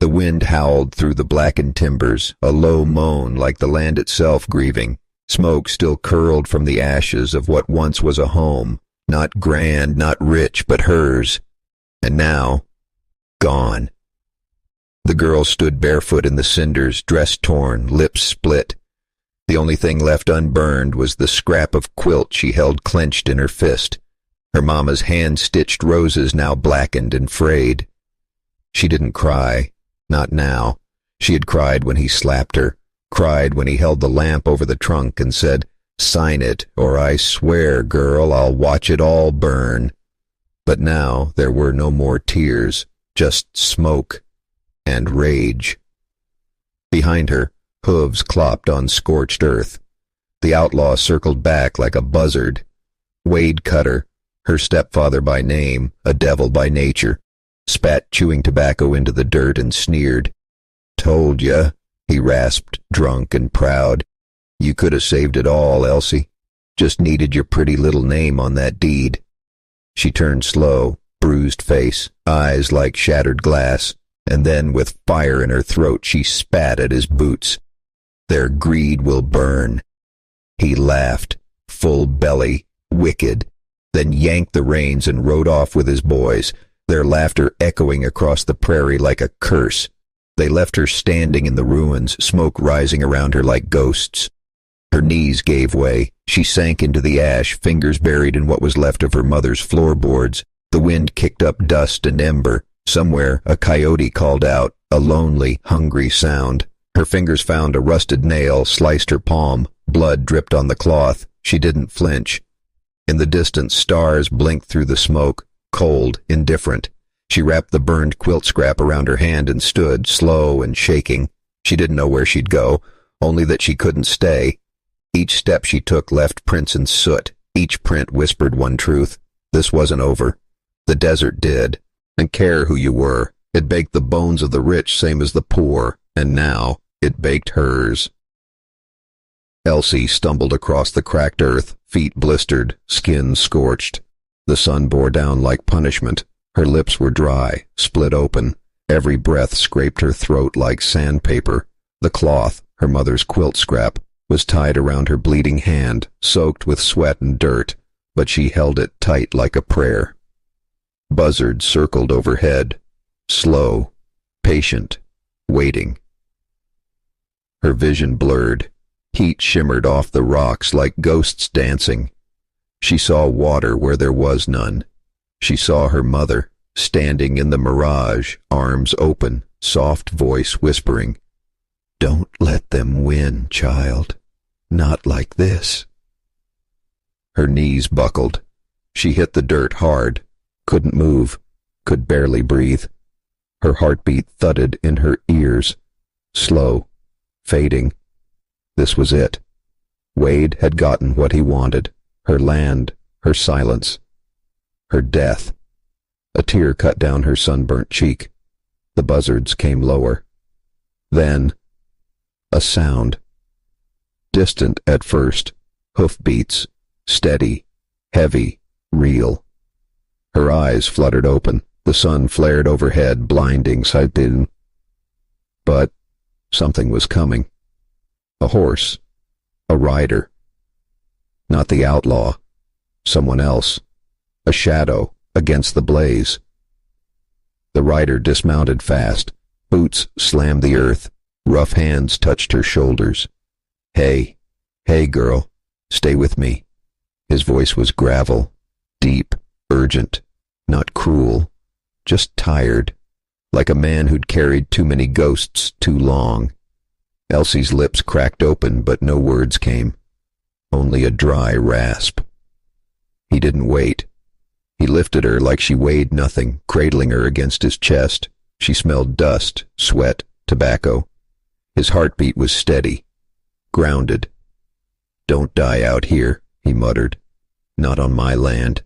The wind howled through the blackened timbers, a low moan like the land itself grieving. Smoke still curled from the ashes of what once was a home, not grand, not rich, but hers. And now, gone. The girl stood barefoot in the cinders, dress torn, lips split. The only thing left unburned was the scrap of quilt she held clenched in her fist. Her mama's hand-stitched roses now blackened and frayed. She didn't cry, not now. She had cried when he slapped her, cried when he held the lamp over the trunk and said, "Sign it, or I swear, girl, I'll watch it all burn." But now there were no more tears, just smoke and rage. Behind her, hooves clopped on scorched earth. The outlaw circled back like a buzzard. Wade Cutter, her stepfather by name, a devil by nature, spat chewing tobacco into the dirt and sneered. "Told ya," he rasped, drunk and proud. "You could have saved it all, Elsie. Just needed your pretty little name on that deed." She turned slow, bruised face, eyes like shattered glass, and then with fire in her throat she spat at his boots. "Their greed will burn." He laughed, full belly, wicked, then yanked the reins and rode off with his boys, their laughter echoing across the prairie like a curse. They left her standing in the ruins, smoke rising around her like ghosts. Her knees gave way. She sank into the ash, fingers buried in what was left of her mother's floorboards. The wind kicked up dust and ember. Somewhere a coyote called out, a lonely, hungry sound. Her fingers found a rusted nail, sliced her palm. Blood dripped on the cloth. She didn't flinch. In the distance, stars blinked through the smoke, cold, indifferent. She wrapped the burned quilt scrap around her hand and stood, slow and shaking. She didn't know where she'd go, only that she couldn't stay. Each step she took left prints in soot. Each print whispered one truth. This wasn't over. The desert did. And care who you were. It baked the bones of the rich same as the poor, and now it baked hers. Elsie stumbled across the cracked earth, feet blistered, skin scorched. The sun bore down like punishment. Her lips were dry, split open. Every breath scraped her throat like sandpaper. The cloth, her mother's quilt scrap, was tied around her bleeding hand, soaked with sweat and dirt, but she held it tight like a prayer. Buzzards circled overhead, slow, patient, waiting. Her vision blurred. Heat shimmered off the rocks like ghosts dancing. She saw water where there was none. She saw her mother, standing in the mirage, arms open, soft voice whispering, "Don't let them win, child. Not like this." Her knees buckled. She hit the dirt hard, couldn't move, could barely breathe. Her heartbeat thudded in her ears, slow, fading. This was it. Wade had gotten what he wanted, her land, her silence, her death. A tear cut down her sunburnt cheek. The buzzards came lower. Then, a sound. Distant at first, hoofbeats, steady, heavy, real. Her eyes fluttered open. The sun flared overhead, blinding sighted. But something was coming. A horse. A rider. Not the outlaw. Someone else. A shadow against the blaze. The rider dismounted fast. Boots slammed the earth. Rough hands touched her shoulders. "Hey, hey, girl, stay with me." His voice was gravel, deep, urgent, not cruel, just tired, like a man who'd carried too many ghosts too long. Elsie's lips cracked open, but no words came. Only a dry rasp. He didn't wait. He lifted her like she weighed nothing, cradling her against his chest. She smelled dust, sweat, tobacco. His heartbeat was steady, grounded. "Don't die out here," he muttered. "Not on my land."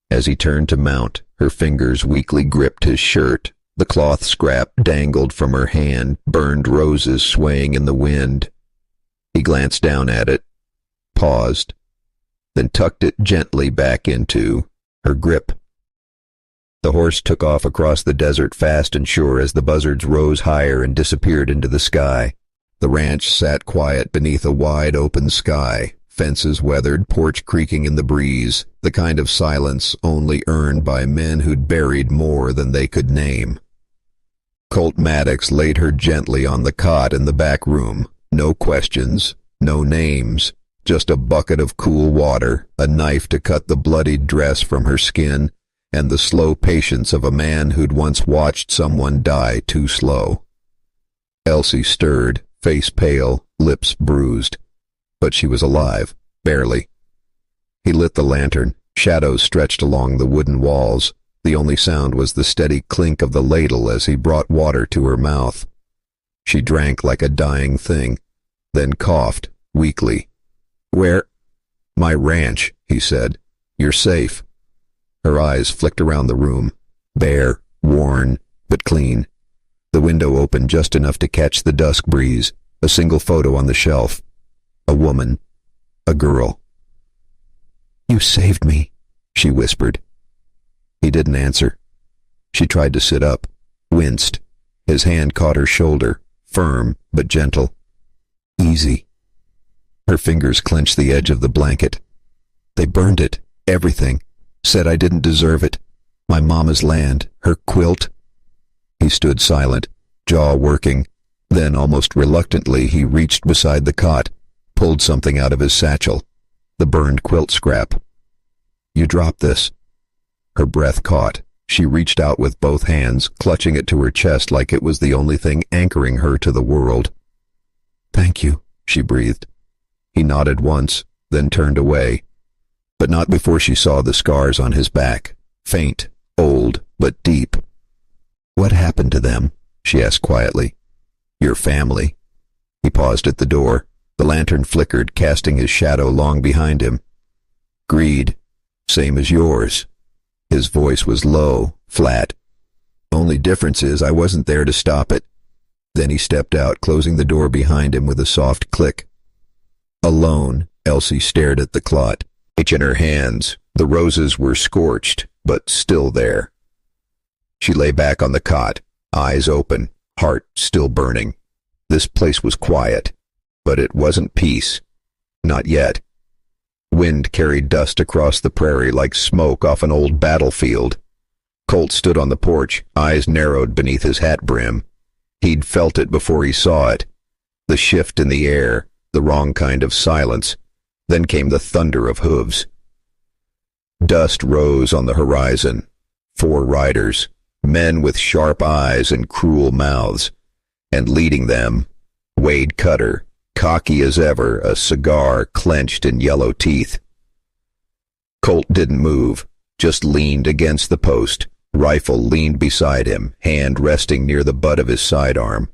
As he turned to mount, her fingers weakly gripped his shirt. The cloth scrap dangled from her hand, burned roses swaying in the wind. He glanced down at it, paused, then tucked it gently back into her grip. The horse took off across the desert fast and sure as the buzzards rose higher and disappeared into the sky. The ranch sat quiet beneath a wide open sky, fences weathered, porch creaking in the breeze, the kind of silence only earned by men who'd buried more than they could name. Colt Maddox laid her gently on the cot in the back room. No questions, no names, just a bucket of cool water, a knife to cut the bloodied dress from her skin, and the slow patience of a man who'd once watched someone die too slow. Elsie stirred, face pale, lips bruised. But she was alive, barely. He lit the lantern. Shadows stretched along the wooden walls. The only sound was the steady clink of the ladle as he brought water to her mouth. She drank like a dying thing, then coughed, weakly. "Where?" "My ranch," he said. "You're safe." Her eyes flicked around the room. Bare, worn, but clean. The window opened just enough to catch the dusk breeze. A single photo on the shelf. A woman. A girl. "You saved me," she whispered. He didn't answer. She tried to sit up, winced. His hand caught her shoulder, firm but gentle. "Easy." Her fingers clenched the edge of the blanket. "They burned it, everything. Said I didn't deserve it. My mama's land, her quilt." He stood silent, jaw working. Then, almost reluctantly, he reached beside the cot, pulled something out of his satchel. The burned quilt scrap. "You dropped this." Her breath caught. She reached out with both hands, clutching it to her chest like it was the only thing anchoring her to the world. "Thank you," she breathed. He nodded once, then turned away. But not before she saw the scars on his back. Faint, old, but deep. "What happened to them?" she asked quietly. "Your family." He paused at the door. The lantern flickered, casting his shadow long behind him. "Greed. Same as yours." His voice was low, flat. "Only difference is I wasn't there to stop it." Then he stepped out, closing the door behind him with a soft click. Alone, Elsie stared at the clot, each in her hands. The roses were scorched, but still there. She lay back on the cot, eyes open, heart still burning. This place was quiet, but it wasn't peace. Not yet. Wind carried dust across the prairie like smoke off an old battlefield. Colt stood on the porch, eyes narrowed beneath his hat brim. He'd felt it before he saw it. The shift in the air, the wrong kind of silence. Then came the thunder of hooves. Dust rose on the horizon. 4 riders, men with sharp eyes and cruel mouths. And leading them, Wade Cutter, cocky as ever, a cigar clenched in yellow teeth. Colt didn't move, just leaned against the post. Rifle leaned beside him, hand resting near the butt of his sidearm.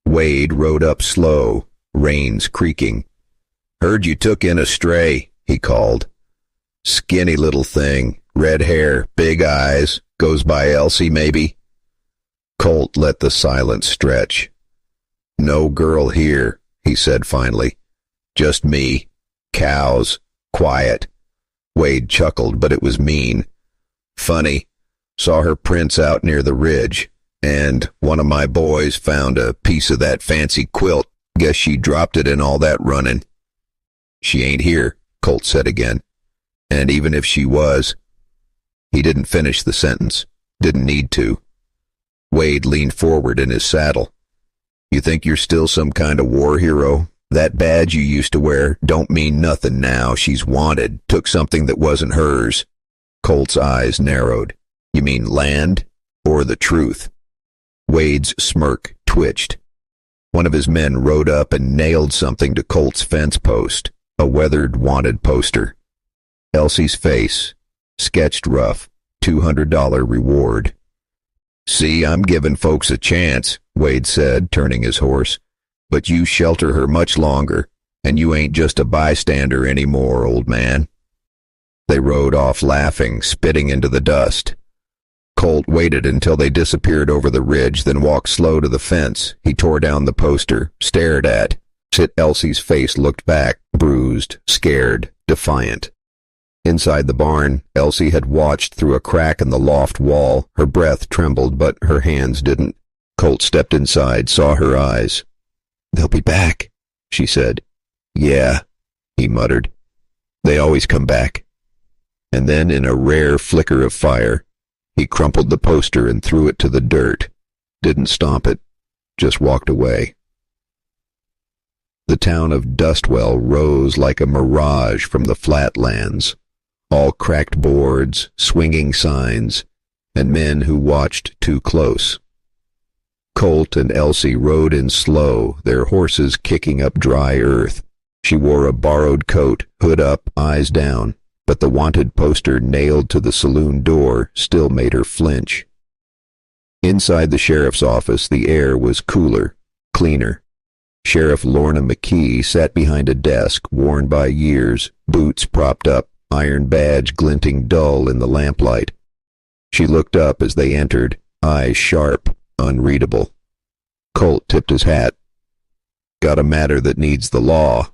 Wade rode up slow, reins creaking. "Heard you took in a stray," he called. "Skinny little thing, red hair, big eyes, goes by Elsie maybe?" Colt let the silence stretch. "No girl here," he said finally. "Just me. Cows. Quiet." Wade chuckled, but it was mean. "Funny. Saw her prints out near the ridge, and one of my boys found a piece of that fancy quilt. Guess she dropped it in all that running." "She ain't here," Colt said again. "And even if she was..." He didn't finish the sentence. Didn't need to. Wade leaned forward in his saddle. "You think you're still some kind of war hero? That badge you used to wear don't mean nothing now. She's wanted. Took something that wasn't hers." Colt's eyes narrowed. "You mean land? Or the truth?" Wade's smirk twitched. One of his men rode up and nailed something to Colt's fence post, a weathered wanted poster. Elsie's face, sketched rough, $200 reward. "See, I'm giving folks a chance," Wade said, turning his horse. "But you shelter her much longer, and you ain't just a bystander anymore, old man." They rode off laughing, spitting into the dust. Colt waited until they disappeared over the ridge, then walked slow to the fence. He tore down the poster, stared at it. Elsie's face looked back, bruised, scared, defiant. Inside the barn, Elsie had watched through a crack in the loft wall. Her breath trembled, but her hands didn't. Colt stepped inside, saw her eyes. "They'll be back," she said. "Yeah," he muttered. "They always come back." And then, in a rare flicker of fire, he crumpled the poster and threw it to the dirt. Didn't stomp it, just walked away. The town of Dustwell rose like a mirage from the flatlands. All cracked boards, swinging signs, and men who watched too close. Colt and Elsie rode in slow, their horses kicking up dry earth. She wore a borrowed coat, hood up, eyes down, but the wanted poster nailed to the saloon door still made her flinch. Inside the sheriff's office, the air was cooler, cleaner. Sheriff Lorna McKee sat behind a desk worn by years, boots propped up, iron badge glinting dull in the lamplight. She looked up as they entered, eyes sharp, unreadable. Colt tipped his hat. "Got a matter that needs the law."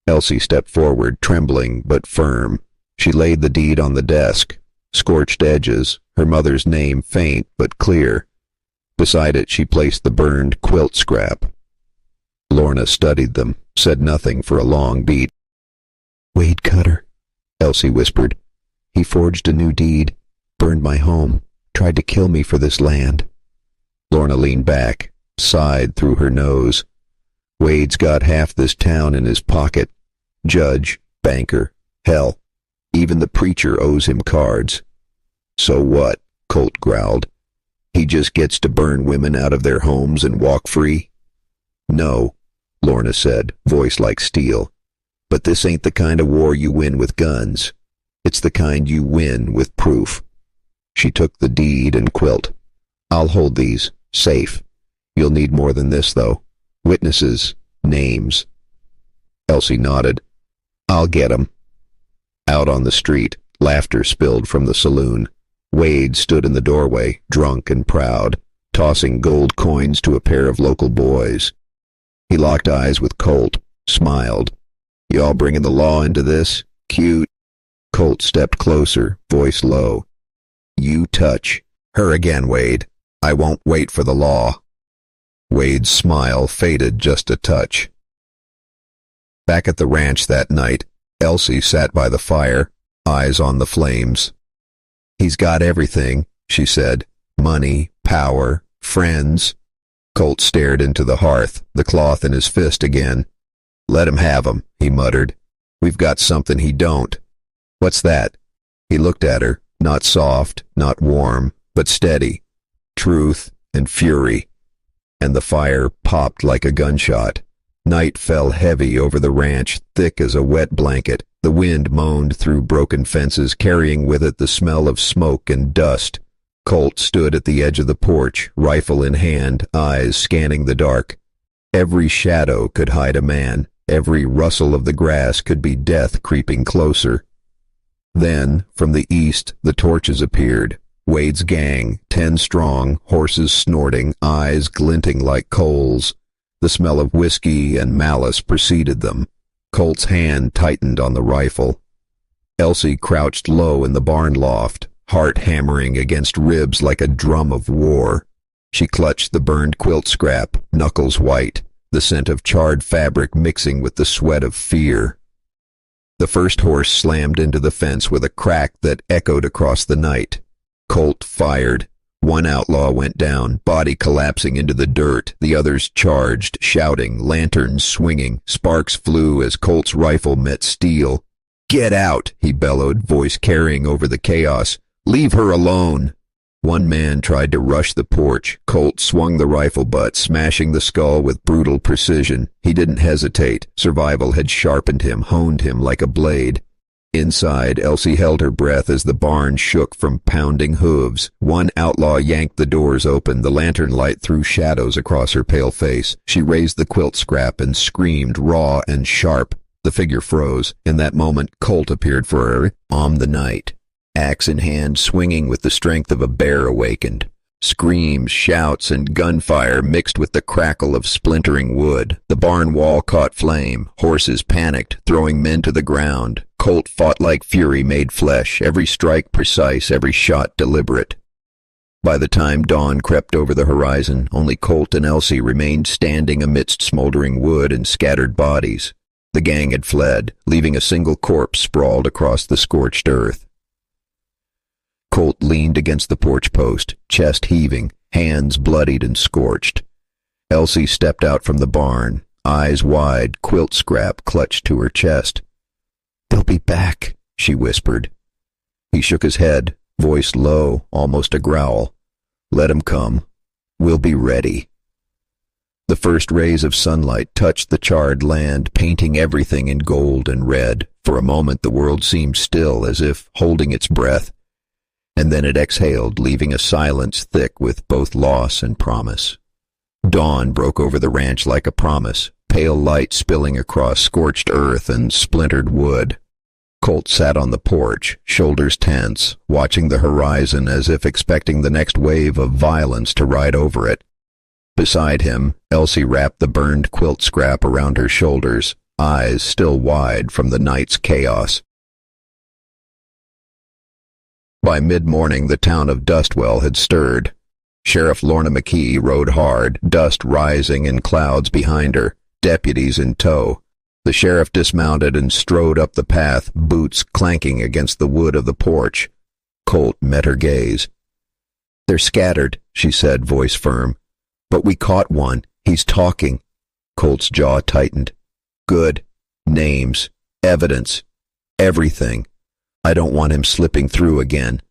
Elsie stepped forward, trembling but firm. She laid the deed on the desk, scorched edges, her mother's name faint but clear. Beside it she placed the burned quilt scrap. Lorna studied them, said nothing for a long beat. "Wade Cutter," Elsie whispered. "He forged a new deed, burned my home, tried to kill me for this land." Lorna leaned back, sighed through her nose. "Wade's got half this town in his pocket. Judge, banker, hell, even the preacher owes him cards." "So what?" Colt growled. "He just gets to burn women out of their homes and walk free?" "No," Lorna said, voice like steel. "But this ain't the kind of war you win with guns. It's the kind you win with proof." She took the deed and quilt. "I'll hold these, safe. You'll need more than this, though. Witnesses, names." Elsie nodded. "I'll get 'em." Out on the street, laughter spilled from the saloon. Wade stood in the doorway, drunk and proud, tossing gold coins to a pair of local boys. He locked eyes with Colt, smiled. "Y'all bringing the law into this? Cute." Colt stepped closer, voice low. "You touch her again, Wade. I won't wait for the law." Wade's smile faded just a touch. Back at the ranch that night, Elsie sat by the fire, eyes on the flames. "He's got everything," she said. "Money, power, friends." Colt stared into the hearth, the cloth in his fist again. "Let him have 'em," he muttered. "We've got something he don't." "What's that?" He looked at her, not soft, not warm, but steady. Truth and fury. And the fire popped like a gunshot. Night fell heavy over the ranch, thick as a wet blanket. The wind moaned through broken fences, carrying with it the smell of smoke and dust. Colt stood at the edge of the porch, rifle in hand, eyes scanning the dark. Every shadow could hide a man. Every rustle of the grass could be death creeping closer. Then, from the east, the torches appeared. Wade's gang, 10 strong, horses snorting, eyes glinting like coals. The smell of whiskey and malice preceded them. Colt's hand tightened on the rifle. Elsie crouched low in the barn loft, heart hammering against ribs like a drum of war. She clutched the burned quilt scrap, knuckles white, the scent of charred fabric mixing with the sweat of fear. The first horse slammed into the fence with a crack that echoed across the night. Colt fired. One outlaw went down, body collapsing into the dirt. The others charged, shouting, lanterns swinging. Sparks flew as Colt's rifle met steel. "Get out!" he bellowed, voice carrying over the chaos. "Leave her alone!" One man tried to rush the porch. Colt swung the rifle butt, smashing the skull with brutal precision. He didn't hesitate. Survival had sharpened him, honed him like a blade. Inside, Elsie held her breath as the barn shook from pounding hooves. One outlaw yanked the doors open. The lantern light threw shadows across her pale face. She raised the quilt scrap and screamed, raw and sharp. The figure froze. In that moment, Colt appeared for her, the night, axe in hand, swinging with the strength of a bear awakened. Screams, shouts, and gunfire mixed with the crackle of splintering wood. The barn wall caught flame. Horses panicked, throwing men to the ground. Colt fought like fury made flesh, every strike precise, every shot deliberate. By the time dawn crept over the horizon, only Colt and Elsie remained standing amidst smoldering wood and scattered bodies. The gang had fled, leaving a single corpse sprawled across the scorched earth. Colt leaned against the porch post, chest heaving, hands bloodied and scorched. Elsie stepped out from the barn, eyes wide, quilt scrap clutched to her chest. "They'll be back," she whispered. He shook his head, voice low, almost a growl. "Let 'em come. We'll be ready." The first rays of sunlight touched the charred land, painting everything in gold and red. For a moment the world seemed still, as if holding its breath, and then it exhaled, leaving a silence thick with both loss and promise. Dawn broke over the ranch like a promise, pale light spilling across scorched earth and splintered wood. Colt sat on the porch, shoulders tense, watching the horizon as if expecting the next wave of violence to ride over it. Beside him, Elsie wrapped the burned quilt scrap around her shoulders, eyes still wide from the night's chaos. By mid-morning, the town of Dustwell had stirred. Sheriff Lorna McKee rode hard, dust rising in clouds behind her, deputies in tow. The sheriff dismounted and strode up the path, boots clanking against the wood of the porch. Colt met her gaze. "They're scattered," she said, voice firm. "But we caught one. He's talking." Colt's jaw tightened. "Good. Names. Evidence. Everything. I don't want him slipping through again."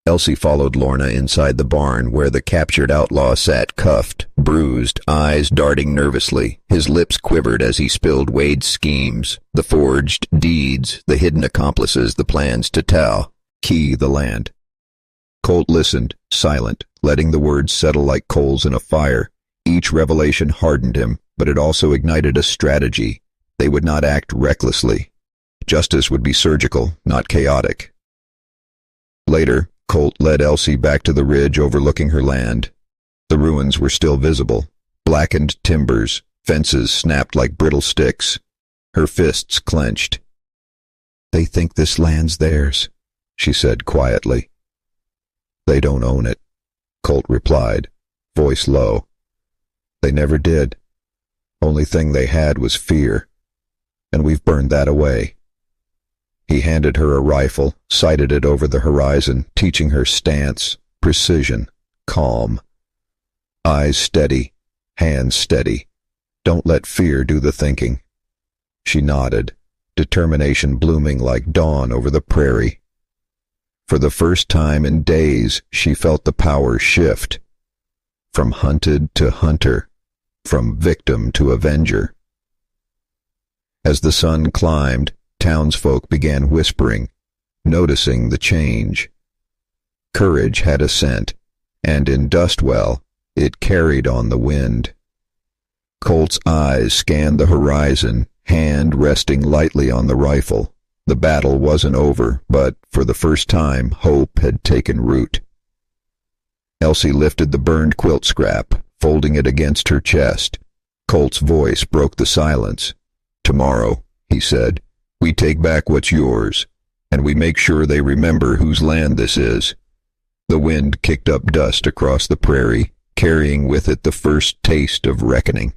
Elsie followed Lorna inside the barn, where the captured outlaw sat cuffed, bruised, eyes darting nervously. His lips quivered as he spilled Wade's schemes, the forged deeds, the hidden accomplices, the plans to tell, key the land. Colt listened, silent, letting the words settle like coals in a fire. Each revelation hardened him, but it also ignited a strategy. They would not act recklessly. Justice would be surgical, not chaotic. Later, Colt led Elsie back to the ridge overlooking her land. The ruins were still visible, blackened timbers, fences snapped like brittle sticks. Her fists clenched. "They think this land's theirs," she said quietly. "They don't own it," Colt replied, voice low. "They never did. Only thing they had was fear, and we've burned that away." He handed her a rifle, sighted it over the horizon, teaching her stance, precision, calm. Eyes steady, hands steady. Don't let fear do the thinking. She nodded, determination blooming like dawn over the prairie. For the first time in days, she felt the power shift. From hunted to hunter, from victim to avenger. As the sun climbed, townsfolk began whispering, noticing the change. Courage had a scent, and in Dustwell, it carried on the wind. Colt's eyes scanned the horizon, hand resting lightly on the rifle. The battle wasn't over, but for the first time, hope had taken root. Elsie lifted the burned quilt scrap, folding it against her chest. Colt's voice broke the silence. "Tomorrow," he said, "we take back what's yours, and we make sure they remember whose land this is." The wind kicked up dust across the prairie, carrying with it the first taste of reckoning.